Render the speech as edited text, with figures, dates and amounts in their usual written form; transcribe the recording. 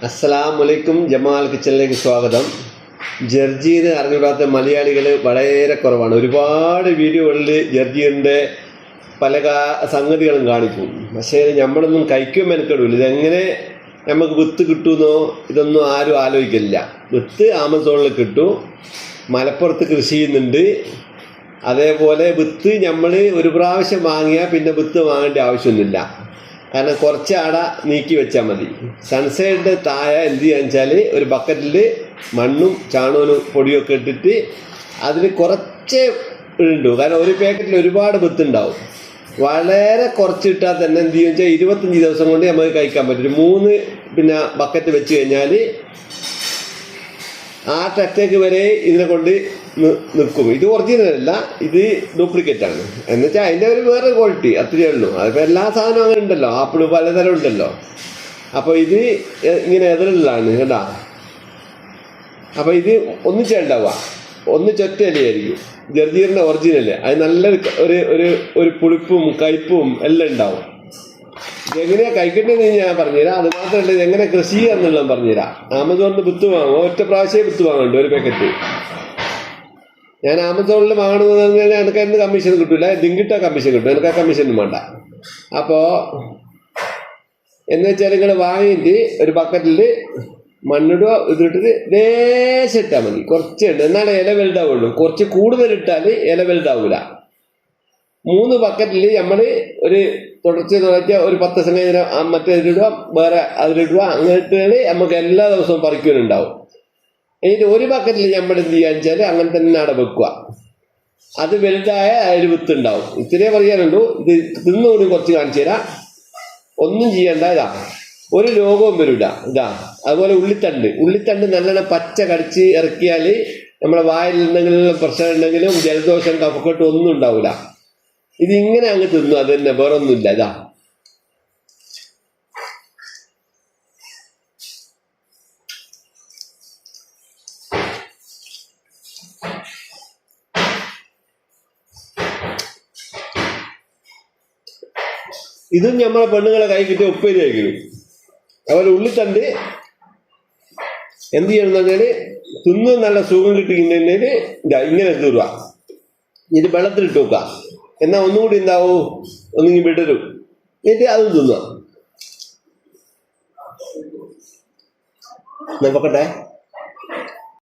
അസ്സലാമലൈക്കും. ജമാൽ കിച്ചണിലേക്ക് സ്വാഗതം. ജർജീർ അറിഞ്ഞുകൂടാത്ത മലയാളികൾ വളരെ കുറവാണ്. ഒരുപാട് വീഡിയോകളിൽ ജർജീറിൻ്റെ പല സംഗതികളും കാണിക്കും. പക്ഷേ നമ്മളൊന്നും കഴിക്കുമ്പോൾ മെനക്കെടില്ല. ഇതെങ്ങനെ നമുക്ക് വിത്ത് കിട്ടുമെന്നോ ഇതൊന്നും ആരും ആലോചിക്കില്ല. വിത്ത് ആമസോണിൽ കിട്ടും. മലപ്പുറത്ത് കൃഷി ചെയ്യുന്നുണ്ട്. അതേപോലെ വിത്ത് നമ്മൾ ഒരു പ്രാവശ്യം വാങ്ങിയാൽ പിന്നെ വിത്ത് വാങ്ങേണ്ട ആവശ്യമൊന്നുമില്ല. കാരണം കുറച്ച് അട നീക്കി വെച്ചാൽ മതി. സൺസൈഡിൻ്റെ താഴെ എന്ത് ചെയ്യാന്ന് വെച്ചാൽ ഒരു ബക്കറ്റിൽ മണ്ണും ചാണകവും പൊടിയൊക്കെ ഇട്ടിട്ട് അതിൽ കുറച്ച് ഇടും. കാരണം ഒരു പാക്കറ്റിൽ ഒരുപാട് വിത്തുണ്ടാവും. വളരെ കുറച്ച് ഇട്ടാൽ തന്നെ എന്ത് ചെയ്യുക വെച്ചാൽ 25 ദിവസം കൊണ്ട് നമുക്ക് കഴിക്കാൻ പറ്റും. 3 ബക്കറ്റ് വെച്ച് കഴിഞ്ഞാൽ ആ ട്രക്ടേക്ക് വരെ ഇതിനെ കൊണ്ട് നിൽക്കും. ഇത് ഒറിജിനൽ അല്ല, ഇത് ഡ്യൂപ്ലിക്കേറ്റ് ആണ്. എന്നുവെച്ചാൽ അതിൻ്റെ ഒരു വേറെ ക്വാളിറ്റി അത്രയേ ഉള്ളൂ. അതിപ്പോൾ എല്ലാ സാധനവും അങ്ങനെ ഉണ്ടല്ലോ, ആപ്പിൾ പലതരം ഉണ്ടല്ലോ. അപ്പോൾ ഇത് ഇങ്ങനെ എതിരുള്ളതാണ് കേട്ടാ. അപ്പോൾ ഇത് ഒന്നിച്ചുണ്ടാവുക, ഒന്നിച്ചൊറ്റ ഇലയായിരിക്കും ജർജീറിൻ്റെ ഒറിജിനൽ. അത് നല്ലൊരു ഒരു പുളിപ്പും കയ്പും എല്ലാം ഉണ്ടാവും. ഇതെങ്ങനെയാണ് കഴിക്കേണ്ടതെന്ന് ഞാൻ പറഞ്ഞുതരാം. അത് മാത്രമല്ല ഇതെങ്ങനെ കൃഷി ചെയ്യാന്നുള്ളത് പറഞ്ഞുതരാം. ആമസോണിൽ വിത്ത് വാങ്ങും. ഒറ്റ പ്രാവശ്യമേ വിത്ത് വാങ്ങുന്നുണ്ട് ഒരു പാക്കറ്റ്. ഞാൻ ആമസോണിൽ വാങ്ങണമെന്ന് പറഞ്ഞാൽ എനിക്ക് എന്ത് കമ്മീഷൻ കിട്ടില്ല. ഇതിങ്കിട്ടാ കമ്മീഷൻ കിട്ടും. എനിക്ക് ആ കമ്മീഷനും വേണ്ട. അപ്പോൾ എന്ന് വെച്ചാൽ നിങ്ങൾ വാങ്ങിയിട്ട് ഒരു ബക്കറ്റിൽ മണ്ണിടുക, ഇതിട്ടിട്ട് ലേശം ഇട്ടാൽ മതി. കുറച്ചുണ്ട്, എന്നാലേ ഇല വലുതാവുള്ളൂ. കുറച്ച് കൂടുതൽ ഇട്ടാൽ ഇല വലുതാവില്ല. 3 ബക്കറ്റിൽ നമ്മൾ ഒരു തുടർച്ച ഒരു 10 ദിവസം കഴിഞ്ഞാൽ മറ്റേ ഇതിലിടുക, വേറെ അതിലിടുക. അങ്ങനത്തെ നമുക്ക് എല്ലാ ദിവസവും പറിക്കാനുണ്ടാവും. എന്നിട്ട് ഒരു ബക്കറ്റിൽ നമ്മൾ എന്ത് ചെയ്യാന്ന് വെച്ചാൽ അങ്ങനെ തന്നെ അവിടെ വെക്കുക. അത് വലുതായ അതിൽ വിത്തുണ്ടാവും. ഇത്രയേ പറയാനുള്ളൂ. ഇത് തിന്നുകൂടി കുറച്ച് കാണിച്ചു തരാം. ഒന്നും ചെയ്യണ്ട. ഇതാ, ഒരു രോഗവും വരില്ല. ഇതാ, അതുപോലെ ഉള്ളിത്തണ്ട് നല്ലോണം പച്ച കടിച്ച് ഇറക്കിയാൽ നമ്മുടെ വായിൽ എന്തെങ്കിലും പ്രശ്നം ഉണ്ടെങ്കിലും ജലദോഷം കഫക്കെട്ട് ഒന്നും ഉണ്ടാവില്ല. ഇതിങ്ങനെ അങ്ങ് തിന്നു, അത് തന്നെ, വേറൊന്നുമില്ല. ഇതാ, ഇതും നമ്മളെ പെണ്ണുങ്ങളെ കൈ കിട്ടിയ ഉപ്പേരി കഴിക്കും. അതുപോലെ ഉള്ളിത്തണ്ട് എന്ത് ചെയ്യണം എന്ന് പറഞ്ഞാൽ തിന്ന് നല്ല സുഖം കിട്ടിയിട്ടുണ്ടെങ്കിൽ ഇതാ ഇങ്ങനെ തീരുക. ഇത് വെള്ളത്തിലിട്ട് വെക്കുക. എന്നാൽ ഒന്നും കൂടി എന്താവും, ഒന്നിങ്ങി വിടരും. എന്നിട്ട് അതും തിന്നുക. നോക്കട്ടെ.